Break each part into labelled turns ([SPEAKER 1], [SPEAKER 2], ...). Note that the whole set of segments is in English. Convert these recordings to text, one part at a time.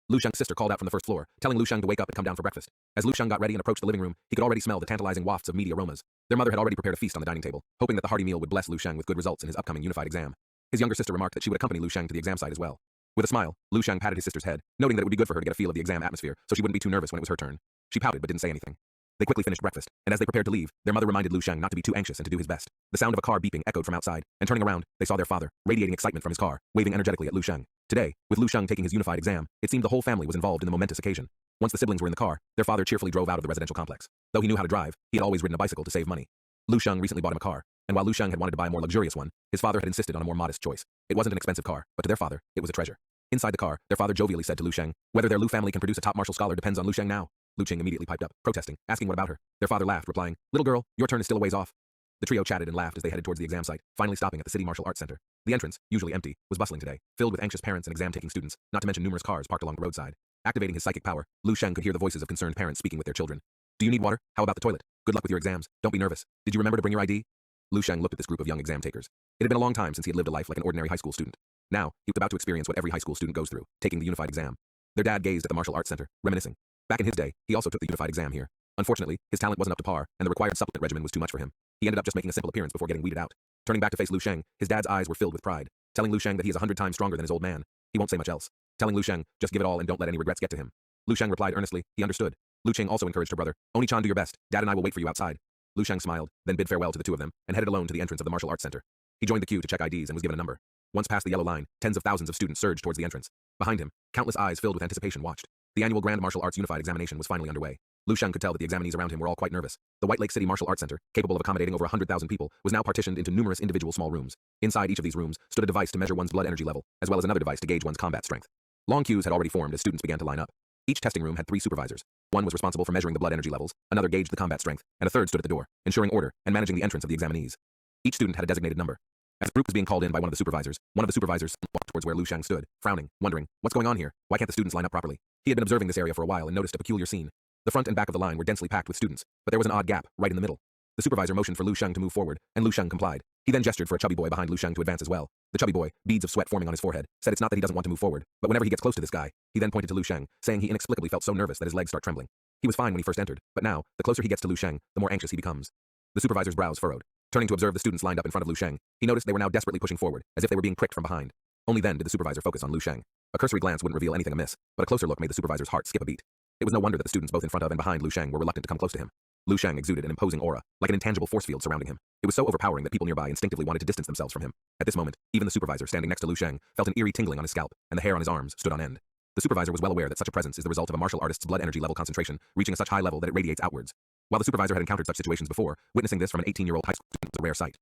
[SPEAKER 1] Lu Sheng's sister called out from the first floor, telling Lu Sheng to wake up and come down for breakfast. As Lu Sheng got ready and approached the living room, he could already smell the tantalizing wafts of meaty aromas. Their mother had already prepared a feast on the dining table, hoping that the hearty meal would bless Lu Sheng with good results in his upcoming unified exam. His younger sister remarked that she would accompany Lu Sheng to the exam site as well. With a smile, Lu Sheng patted his sister's head, noting that it would be good for her to get a feel of the exam atmosphere so she wouldn't be too nervous when it was her turn. She pouted but didn't say anything. They quickly finished breakfast, and as they prepared to leave, their mother reminded Lu Sheng not to be too anxious and to do his best. The sound of a car beeping echoed from outside, and turning around, they saw their father, radiating excitement from his car, waving energetically at Lu Sheng. Today, with Lu Sheng taking his unified exam, it seemed the whole family was involved in the momentous occasion. Once the siblings were in the car, their father cheerfully drove out of the residential complex. Though he knew how to drive, he had always ridden a bicycle to save money. Lu Sheng recently bought him a car, and while Lu Sheng had wanted to buy a more luxurious one, his father had insisted on a more modest choice. It wasn't an expensive car, but to their father, it was a treasure. Inside the car, their father jovially said to Lu Sheng, "Whether their Lu family can produce a top martial scholar depends on Lu Sheng now." Lu Qing immediately piped up, protesting, asking what about her. Their father laughed, replying, "Little girl, your turn is still a ways off." The trio chatted and laughed as they headed towards the exam site, finally stopping at the City Martial Arts Center. The entrance, usually empty, was bustling today, filled with anxious parents and exam-taking students, not to mention numerous cars parked along the roadside. Activating his psychic power, Lu Sheng could hear the voices of concerned parents speaking with their children. "Do you need water? How about the toilet? Good luck with your exams. Don't be nervous. Did you remember to bring your ID?" Lu Sheng looked at this group of young exam takers. It had been a long time since he had lived a life like an ordinary high school student. Now, he was about to experience what every high school student goes through, taking the unified exam. Their dad gazed at the martial arts center, reminiscing. Back in his day, he also took the unified exam here. Unfortunately, his talent wasn't up to par, and the required supplement regimen was too much for him. He ended up just making a simple appearance before getting weeded out. Turning back to face Lu Sheng, his dad's eyes were filled with pride, telling Lu Sheng that he is 100 times stronger than his old man. He won't say much else. Telling Lu Sheng, just give it all and don't let any regrets get to him. Lu Sheng replied earnestly, he understood. Lu Qing also encouraged her brother, "Oni-chan, do your best. Dad and I will wait for you outside." Lu Sheng smiled, then bid farewell to the two of them, and headed alone to the entrance of the martial arts center. He joined the queue to check IDs and was given a number. Once past the yellow line, tens of thousands of students surged towards the entrance. Behind him, countless eyes filled with anticipation watched. The annual Grand Martial Arts Unified Examination was finally underway. Lu Sheng could tell that the examinees around him were all quite nervous. The White Lake City Martial Arts Center, capable of accommodating over 100,000 people, was now partitioned into numerous individual small rooms. Inside each of these rooms stood a device to measure one's blood energy level, as well as another device to gauge one's combat strength. Long queues had already formed as students began to line up. Each testing room had 3 supervisors. One was responsible for measuring the blood energy levels, another gauged the combat strength, and a third stood at the door, ensuring order and managing the entrance of the examinees. Each student had a designated number. As the group was being called in by one of the supervisors walked towards where Lu Sheng stood, frowning, wondering, what's going on here? Why can't the students line up properly? He had been observing this area for a while and noticed a peculiar scene. The front and back of the line were densely packed with students, but there was an odd gap right in the middle. The supervisor motioned for Lu Sheng to move forward, and Lu Sheng complied. He then gestured for a chubby boy behind Lu Sheng to advance as well. The chubby boy, beads of sweat forming on his forehead, said it's not that he doesn't want to move forward, but whenever he gets close to this guy, he then pointed to Lu Sheng, saying he inexplicably felt so nervous that his legs start trembling. He was fine when he first entered, but now, the closer he gets to Lu Sheng, the more anxious he becomes. The supervisor's brows furrowed. Turning to observe the students lined up in front of Lu Sheng, he noticed they were now desperately pushing forward, as if they were being pricked from behind. Only then did the supervisor focus on Lu Sheng. A cursory glance wouldn't reveal anything amiss, but a closer look made the supervisor's heart skip a beat. It was no wonder that the students both in front of and behind Lu Sheng were reluctant to come close to him. Lu Sheng exuded an imposing aura, like an intangible force field surrounding him. It was so overpowering that people nearby instinctively wanted to distance themselves from him. At this moment, even the supervisor standing next to Lu Sheng felt an eerie tingling on his scalp, and the hair on his arms stood on end. The supervisor was well aware that such a presence is the result of a martial artist's blood energy level concentration reaching a such high level that it radiates outwards. While the supervisor had encountered such situations before, witnessing this from an 18-year-old high school student was a rare sight.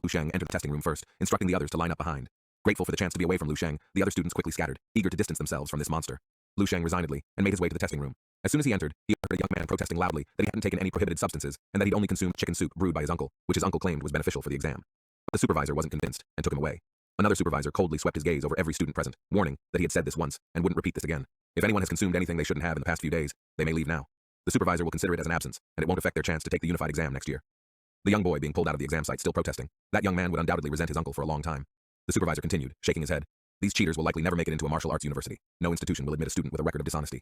[SPEAKER 1] Lu Sheng entered the testing room first, instructing the others to line up behind. Grateful for the chance to be away from Lu Sheng, the other students quickly scattered, eager to distance themselves from this monster. Lu Sheng resignedly and made his way to the testing room. As soon as he entered, he heard a young man protesting loudly that he hadn't taken any prohibited substances and that he'd only consumed chicken soup brewed by his uncle, which his uncle claimed was beneficial for the exam. The supervisor wasn't convinced and took him away. Another supervisor coldly swept his gaze over every student present, warning that he had said this once and wouldn't repeat this again. If anyone has consumed anything they shouldn't have in the past few days, they may leave now. The supervisor will consider it as an absence, and it won't affect their chance to take the unified exam next year. The young boy being pulled out of the exam site still protesting. That young man would undoubtedly resent his uncle for a long time. The supervisor continued, shaking his head. These cheaters will likely never make it into a martial arts university. No institution will admit a student with a record of dishonesty.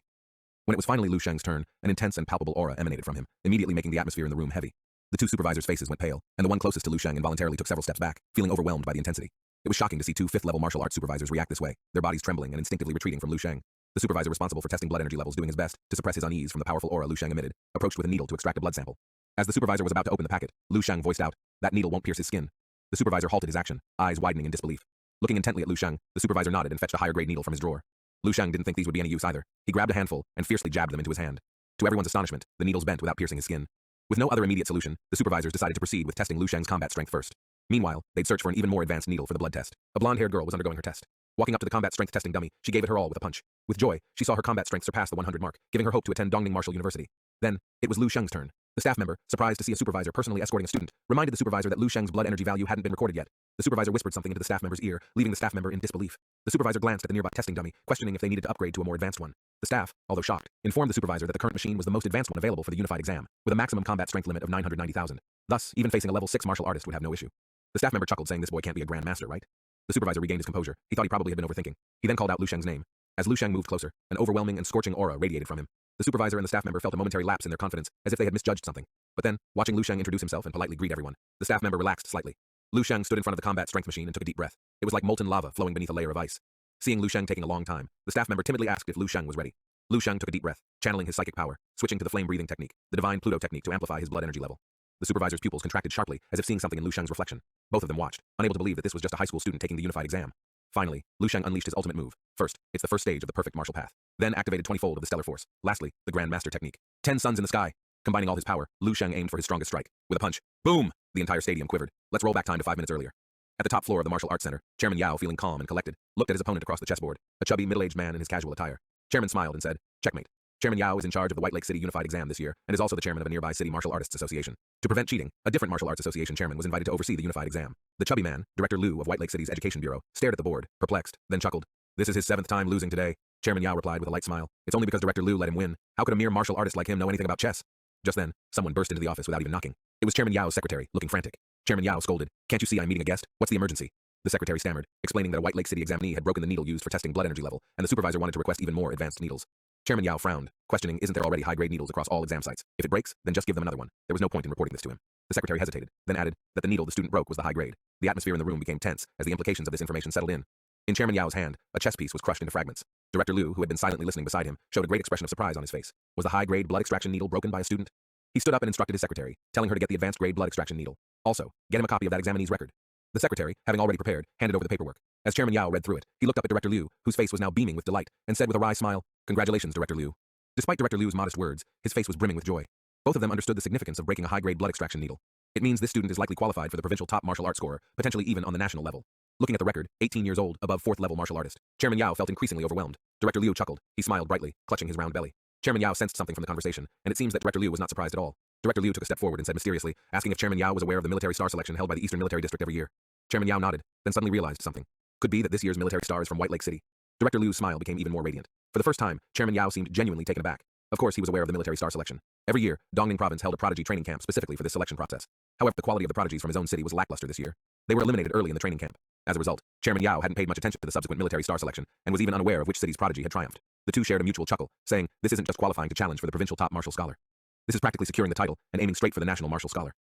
[SPEAKER 1] When it was finally Lu Sheng's turn, an intense and palpable aura emanated from him, immediately making the atmosphere in the room heavy. The two supervisors' faces went pale, and the one closest to Lu Sheng involuntarily took several steps back, feeling overwhelmed by the intensity. It was shocking to see 2 fifth-level martial arts supervisors react this way, their bodies trembling and instinctively retreating from Lu Sheng. The supervisor responsible for testing blood energy levels doing his best to suppress his unease from the powerful aura Lu Sheng emitted, approached with a needle to extract a blood sample. As the supervisor was about to open the packet, Lu Sheng voiced out, "That needle won't pierce his skin." The supervisor halted his action, eyes widening in disbelief. Looking intently at Lu Sheng, the supervisor nodded and fetched a higher-grade needle from his drawer. Lu Sheng didn't think these would be any use either. He grabbed a handful and fiercely jabbed them into his hand. To everyone's astonishment, the needles bent without piercing his skin. With no other immediate solution, the supervisors decided to proceed with testing Lu Sheng's combat strength first. Meanwhile, they'd search for an even more advanced needle for the blood test. A blonde-haired girl was undergoing her test. Walking up to the combat strength testing dummy, she gave it her all with a punch. With joy, she saw her combat strength surpass the 100 mark, giving her hope to attend Dongning Martial University. Then, it was Lu Sheng's turn. The staff member, surprised to see a supervisor personally escorting a student, reminded the supervisor that Lu Sheng's blood energy value hadn't been recorded yet. The supervisor whispered something into the staff member's ear, leaving the staff member in disbelief. The supervisor glanced at the nearby testing dummy, questioning if they needed to upgrade to a more advanced one. The staff, although shocked, informed the supervisor that the current machine was the most advanced one available for the unified exam, with a maximum combat strength limit of 990,000. Thus, even facing a level 6 martial artist would have no issue. The staff member chuckled, saying this boy can't be a grand master, right? The supervisor regained his composure. He thought he probably had been overthinking. He then called out Lu Sheng's name. As Lu Shang moved closer, an overwhelming and scorching aura radiated from him. The supervisor and the staff member felt a momentary lapse in their confidence, as if they had misjudged something. But then, watching Lu Shang introduce himself and politely greet everyone, the staff member relaxed slightly. Lu Shang stood in front of the combat strength machine and took a deep breath. It was like molten lava flowing beneath a layer of ice. Seeing Lu Shang taking a long time, the staff member timidly asked if Lu Shang was ready. Lu Shang took a deep breath, channeling his psychic power, switching to the flame breathing technique, the divine Pluto technique to amplify his blood energy level. The supervisor's pupils contracted sharply, as if seeing something in Lu Shang's reflection. Both of them watched, unable to believe that this was just a high school student taking the unified exam. Finally, Lu Shang unleashed his ultimate move. First, it's the first stage of the perfect martial path. Then activated 20-fold of the stellar force. Lastly, the Grand Master technique. 10 suns in the sky. Combining all his power, Lu Shang aimed for his strongest strike. With a punch, boom! The entire stadium quivered. Let's roll back time to 5 minutes earlier. At the top floor of the Martial Arts Center, Chairman Yao, feeling calm and collected, looked at his opponent across the chessboard, a chubby, middle-aged man in his casual attire. Chairman smiled and said, "Checkmate." Chairman Yao is in charge of the White Lake City Unified Exam this year, and is also the chairman of a nearby city martial artists association. To prevent cheating, a different martial arts association chairman was invited to oversee the unified exam. The chubby man, Director Liu of White Lake City's Education Bureau, stared at the board, perplexed, then chuckled. "This is his 7th time losing today." Chairman Yao replied with a light smile. "It's only because Director Liu let him win. How could a mere martial artist like him know anything about chess?" Just then, someone burst into the office without even knocking. It was Chairman Yao's secretary, looking frantic. Chairman Yao scolded, "Can't you see I'm meeting a guest? What's the emergency?" The secretary stammered, explaining that a White Lake City examinee had broken the needle used for testing blood energy level, and the supervisor wanted to request even more advanced needles. Chairman Yao frowned, questioning, "Isn't there already high-grade needles across all exam sites? If it breaks, then just give them another one." There was no point in reporting this to him. The secretary hesitated, then added that the needle the student broke was the high grade. The atmosphere in the room became tense as the implications of this information settled in. In Chairman Yao's hand, a chess piece was crushed into fragments. Director Liu, who had been silently listening beside him, showed a great expression of surprise on his face. Was the high-grade blood extraction needle broken by a student? He stood up and instructed his secretary, telling her to get the advanced-grade blood extraction needle. Also, get him a copy of that examinee's record. The secretary, having already prepared, handed over the paperwork. As Chairman Yao read through it, he looked up at Director Liu, whose face was now beaming with delight, and said with a wry smile, "Congratulations, Director Liu." Despite Director Liu's modest words, his face was brimming with joy. Both of them understood the significance of breaking a high-grade blood extraction needle. It means this student is likely qualified for the provincial top martial arts scorer, potentially even on the national level. Looking at the record, 18 years old, above 4th-level martial artist, Chairman Yao felt increasingly overwhelmed. Director Liu chuckled. He smiled brightly, clutching his round belly. Chairman Yao sensed something from the conversation, and it seems that Director Liu was not surprised at all. Director Liu took a step forward and said mysteriously, asking if Chairman Yao was aware of the military star selection held by the Eastern Military District every year. Chairman Yao nodded, then suddenly realized something. Could be that this year's military star is from White Lake City. Director Liu's smile became even more radiant. For the first time, Chairman Yao seemed genuinely taken aback. Of course, he was aware of the military star selection. Every year, Dongning Province held a prodigy training camp specifically for this selection process. However, the quality of the prodigies from his own city was lackluster this year. They were eliminated early in the training camp. As a result, Chairman Yao hadn't paid much attention to the subsequent military star selection, and was even unaware of which city's prodigy had triumphed. The two shared a mutual chuckle, saying, "This isn't just qualifying to challenge for the provincial top martial scholar. This is practically securing the title and aiming straight for the national martial scholar."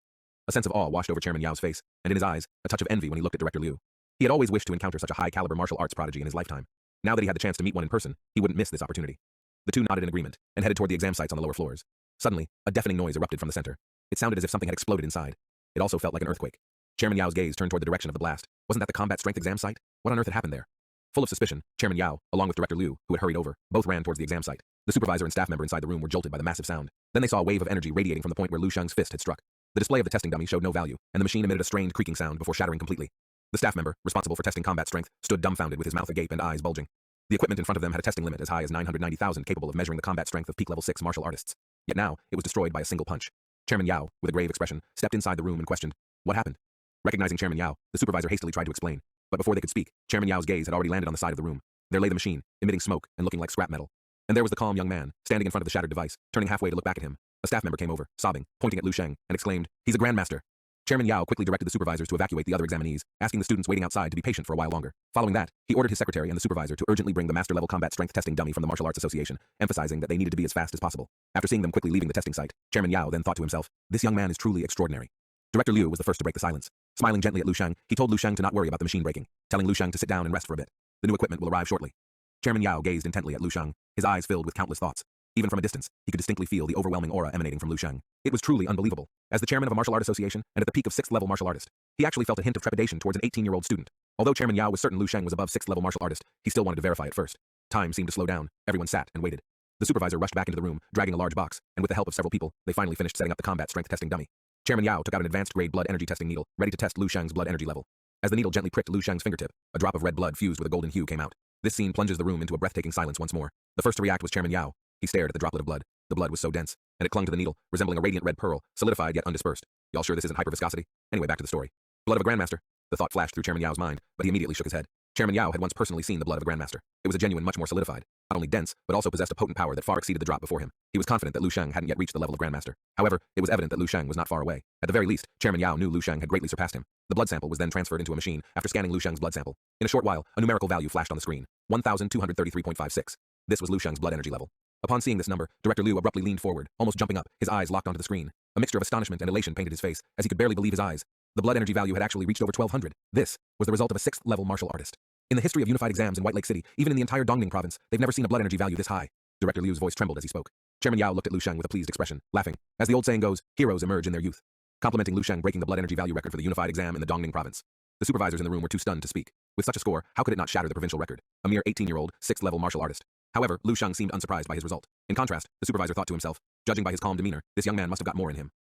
[SPEAKER 1] A sense of awe washed over Chairman Yao's face, and in his eyes, a touch of envy when he looked at Director Liu. He had always wished to encounter such a high-caliber martial arts prodigy in his lifetime. Now that he had the chance to meet one in person, he wouldn't miss this opportunity. The two nodded in agreement, and headed toward the exam sites on the lower floors. Suddenly, a deafening noise erupted from the center. It sounded as if something had exploded inside. It also felt like an earthquake. Chairman Yao's gaze turned toward the direction of the blast. Wasn't that the combat strength exam site? What on earth had happened there? Full of suspicion, Chairman Yao, along with Director Liu, who had hurried over, both ran towards the exam site. The supervisor and staff member inside the room were jolted by the massive sound. Then they saw a wave of energy radiating from the point where Lu Shang's fist had struck. The display of the testing dummy showed no value, and the machine emitted a strained creaking sound before shattering completely. The staff member, responsible for testing combat strength, stood dumbfounded with his mouth agape and eyes bulging. The equipment in front of them had a testing limit as high as 990,000 capable of measuring the combat strength of peak level 6 martial artists. Yet now, it was destroyed by a single punch. Chairman Yao, with a grave expression, stepped inside the room and questioned, "What happened?" Recognizing Chairman Yao, the supervisor hastily tried to explain. But before they could speak, Chairman Yao's gaze had already landed on the side of the room. There lay the machine, emitting smoke and looking like scrap metal. And there was the calm young man, standing in front of the shattered device, turning halfway to look back at him. A staff member came over, sobbing, pointing at Lu Shang, and exclaimed, "He's a grandmaster." Chairman Yao quickly directed the supervisors to evacuate the other examinees, asking the students waiting outside to be patient for a while longer. Following that, he ordered his secretary and the supervisor to urgently bring the master-level combat strength testing dummy from the Martial Arts Association, emphasizing that they needed to be as fast as possible. After seeing them quickly leaving the testing site, Chairman Yao then thought to himself, "This young man is truly extraordinary." Director Liu was the first to break the silence. Smiling gently at Lu Shang, he told Lu Shang to not worry about the machine breaking, telling Lu Shang to sit down and rest for a bit. The new equipment will arrive shortly. Chairman Yao gazed intently at Lu Shang, his eyes filled with countless thoughts. Even from a distance, he could distinctly feel the overwhelming aura emanating from Lu Shang. It was truly unbelievable. As the chairman of a martial art association, and at the peak of 6th-level martial artist, he actually felt a hint of trepidation towards an 18-year-old student. Although Chairman Yao was certain Lu Shang was above 6th-level martial artist, he still wanted to verify it first. Time seemed to slow down. Everyone sat and waited. The supervisor rushed back into the room, dragging a large box, and with the help of several people, they finally finished setting up the combat strength testing dummy. Chairman Yao took out an advanced-grade blood energy testing needle, ready to test Lu Shang's blood energy level. As the needle gently pricked Lu Shang's fingertip, a drop of red blood fused with a golden hue came out. This scene plunges the room into a breathtaking silence once more. The first to react was Chairman Yao. He stared at the droplet of blood. The blood was so dense, and it clung to the needle, resembling a radiant red pearl, solidified yet undispersed. Y'all sure this isn't hyperviscosity? Anyway, back to the story. Blood of a grandmaster. The thought flashed through Chairman Yao's mind, but he immediately shook his head. Chairman Yao had once personally seen the blood of a grandmaster. It was a genuine, much more solidified, not only dense, but also possessed a potent power that far exceeded the drop before him. He was confident that Lu Sheng hadn't yet reached the level of grandmaster. However, it was evident that Lu Sheng was not far away. At the very least, Chairman Yao knew Lu Sheng had greatly surpassed him. The blood sample was then transferred into a machine after scanning Lu Sheng's blood sample. In a short while, a numerical value flashed on the screen, 1,233.56. This was Lu Sheng's blood energy level. Upon seeing this number, Director Liu abruptly leaned forward, almost jumping up, his eyes locked onto the screen. A mixture of astonishment and elation painted his face, as he could barely believe his eyes. The blood energy value had actually reached over 1,200. This was the result of a 6th-level martial artist. In the history of unified exams in White Lake City, even in the entire Dongning province, they've never seen a blood energy value this high. Director Liu's voice trembled as he spoke. Chairman Yao looked at Lu Sheng with a pleased expression, laughing. As the old saying goes, heroes emerge in their youth. Complimenting Lu Sheng breaking the blood energy value record for the unified exam in the Dongning province. The supervisors in the room were too stunned to speak. With such a score, how could it not shatter the provincial record? A mere 18-year-old, 6th-level martial artist. However, Lu Sheng seemed unsurprised by his result. In contrast, the supervisor thought to himself, judging by his calm demeanor, this young man must have got more in him.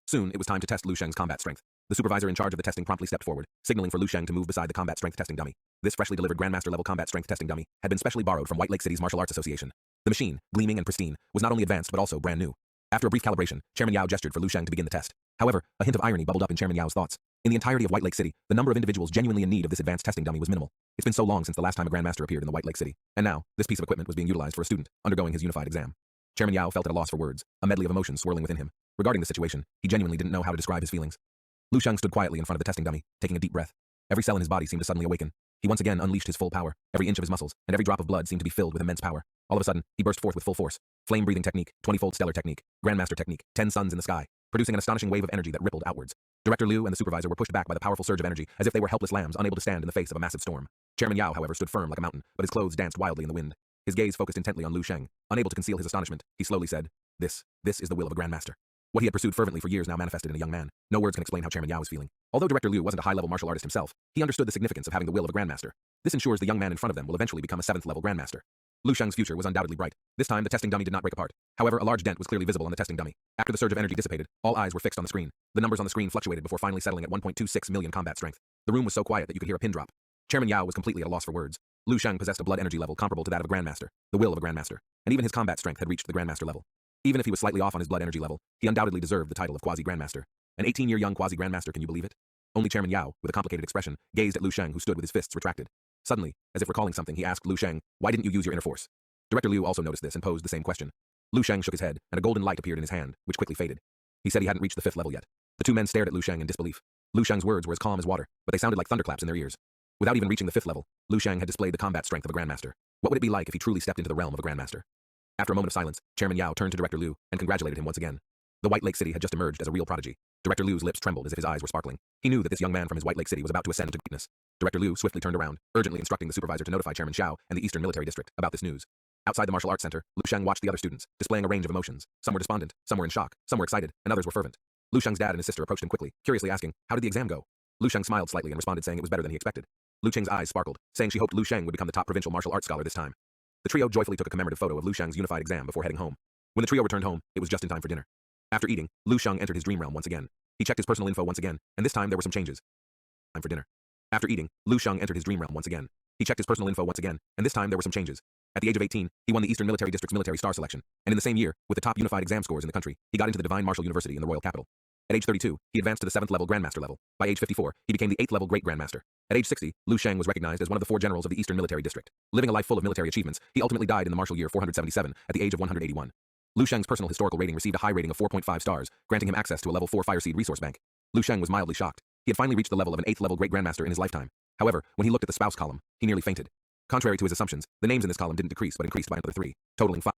[SPEAKER 1] Soon, it was time to test Lu Sheng's combat strength. The supervisor in charge of the testing promptly stepped forward, signaling for Lu Sheng to move beside the combat strength testing dummy. This freshly delivered Grandmaster-level combat strength testing dummy had been specially borrowed from White Lake City's Martial Arts Association. The machine, gleaming and pristine, was not only advanced but also brand new. After a brief calibration, Chairman Yao gestured for Lu Sheng to begin the test. However, a hint of irony bubbled up in Chairman Yao's thoughts. In the entirety of White Lake City, the number of individuals genuinely in need of this advanced testing dummy was minimal. It's been so long since the last time a Grandmaster appeared in the White Lake City, and now, this piece of equipment was being utilized for a student undergoing his unified exam. Chairman Yao felt at a loss for words, a medley of emotions swirling within him. Regarding the situation, he genuinely didn't know how to describe his feelings. Lu Sheng stood quietly in front of the testing dummy, taking a deep breath. Every cell in his body seemed to suddenly awaken. He once again unleashed his full power. Every inch of his muscles and every drop of blood seemed to be filled with immense power. All of a sudden, he burst forth with full force. Flame-breathing technique, 20-fold stellar technique, Grandmaster technique, 10 suns in the sky, producing an astonishing wave of energy that rippled outwards. Director Liu and the supervisor were pushed back by the powerful surge of energy, as if they were helpless lambs unable to stand in the face of a massive storm. Chairman Yao, however, stood firm like a mountain, but his clothes danced wildly in the wind. His gaze focused intently on Lu Sheng. Unable to conceal his astonishment, he slowly said, This is the will of a Grandmaster. What he had pursued fervently for years now manifested in a young man. No words can explain how Chairman Yao was feeling. Although Director Liu wasn't a high-level martial artist himself, he understood the significance of having the will of a Grandmaster. This ensures the young man in front of them will eventually become a 7th-level Grandmaster. Lu Sheng's future was undoubtedly bright. This time, the testing dummy did not break apart. However, a large dent was clearly visible on the testing dummy. After the surge of energy dissipated, all eyes were fixed on the screen. The numbers on the screen fluctuated before finally settling at 1.26 million combat strength. The room was so quiet that you could hear a pin drop. Chairman Yao was completely at a loss for words. Lu Sheng possessed a blood energy level comparable to that of a Grandmaster, the will of a Grandmaster, and even his combat strength had reached the Grandmaster level. Even if he was slightly off on his blood energy level, he undoubtedly deserved the title of Quasi-Grandmaster. An 18-year young Quasi-Grandmaster, can you believe it? Only Chairman Yao, with a complicated expression, gazed at Lu Sheng, who stood with his fists retracted. Suddenly, as if recalling something, he asked Lu Sheng, why didn't you use your inner force? Director Liu also noticed this and posed the same question. Lu Sheng shook his head, and a golden light appeared in his hand, which quickly faded. He said he hadn't reached the 5th level yet. The two men stared at Lu Sheng in disbelief. Lu Sheng's words were as calm as water, but they sounded like thunderclaps in their ears. Without even reaching the 5th level, Lu Sheng had displayed the combat strength of a Grandmaster. What would it be like if he truly stepped into the realm of a Grandmaster? After a moment of silence, Chairman Yao turned to Director Liu and congratulated him once again. The White Lake City had just emerged as a real prodigy. Director Liu's lips trembled as if his eyes were sparkling. He knew that this young man from his White Lake City was about to ascend to greatness. Director Liu swiftly turned around, urgently instructing the supervisor to notify Chairman Xiao and the Eastern Military District about this news. Outside the martial arts center, Lu Sheng watched the other students, displaying a range of emotions. Some were despondent, some were in shock, some were excited, and others were fervent. Lu Sheng's dad and his sister approached him quickly, curiously asking, how did the exam go? Lu Sheng smiled slightly and responded saying it was better than he expected. Lu Cheng's eyes sparkled, saying she hoped Lu Sheng would become the top provincial martial arts scholar this time. The trio joyfully took a commemorative photo of Lu Sheng's unified exam before heading home. When the trio returned home, it was just in time for dinner. After eating, Lu Sheng entered his dream realm once again. He checked his personal info once again, and this time there were some changes. Time for dinner. After eating, Lu Sheng entered his dream realm once again. He checked his personal info once again, and this time there were some changes. At the age of 18, he won the Eastern Military District's Military Star Selection, and in the same year, with the top unified exam scores in the country, he got into the Divine Martial University in the royal capital. At age 32, he advanced to the 7th level Grandmaster level. By age 54, he became the 8th level Great Grandmaster. At age 60, Lu Sheng was recognized as one of the 4 generals of the Eastern Military District. Living a life full of military achievements, he ultimately died in the martial year 477 at the age of 181. Lu Sheng's personal historical rating received a high rating of 4.5 stars, granting him access to a level 4 Fire Seed resource bank. Lu Sheng was mildly shocked. He had finally reached the level of an 8th level Great Grandmaster in his lifetime. However, when he looked at the spouse column, he nearly fainted. Contrary to his assumptions, the names in this column didn't decrease but increased by another 3, totaling 5.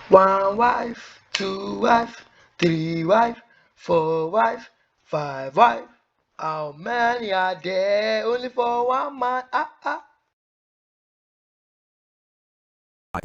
[SPEAKER 2] 1 wife, 2 wife, 3 wife, 4 wife, 5 wife. How many are there? Only for one man.
[SPEAKER 1] 5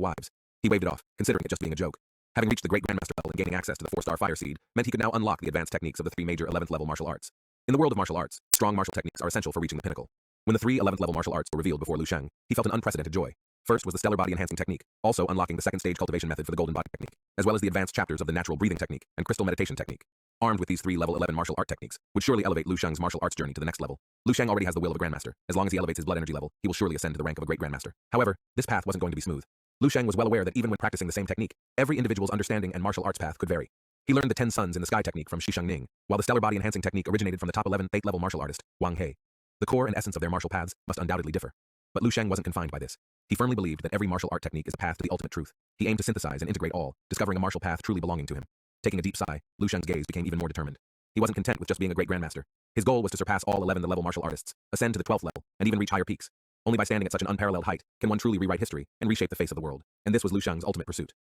[SPEAKER 1] wives. He waved it off, considering it just being a joke. Having reached the Great Grandmaster level and gaining access to the 4-star Fire Seed meant he could now unlock the advanced techniques of the 3 major 11th level martial arts. In the world of martial arts, strong martial techniques are essential for reaching the pinnacle. When the 3 11th level martial arts were revealed before Lu Sheng, he felt an unprecedented joy. First was the stellar body enhancing technique, also unlocking the 2nd stage cultivation method for the golden body technique, as well as the advanced chapters of the natural breathing technique and crystal meditation technique. Armed with these 3 level 11 martial art techniques, would surely elevate Lu Sheng's martial arts journey to the next level. Lu Sheng already has the will of a Grandmaster. As long as he elevates his blood energy level, he will surely ascend to the rank of a Great Grandmaster. However, this path wasn't going to be smooth. Lu Sheng was well aware that even when practicing the same technique, every individual's understanding and martial arts path could vary. He learned the 10 suns in the sky technique from Shisheng Ning, while the stellar body enhancing technique originated from the top 11 8th level martial artist, Wang He. The core and essence of their martial paths must undoubtedly differ. But Lu Sheng wasn't confined by this. He firmly believed that every martial art technique is a path to the ultimate truth. He aimed to synthesize and integrate all, discovering a martial path truly belonging to him. Taking a deep sigh, Lu Sheng's gaze became even more determined. He wasn't content with just being a great grandmaster. His goal was to surpass all 11th level martial artists, ascend to the 12th level, and even reach higher peaks. Only by standing at such an unparalleled height can one truly rewrite history and reshape the face of the world. And this was Lu Sheng's ultimate pursuit.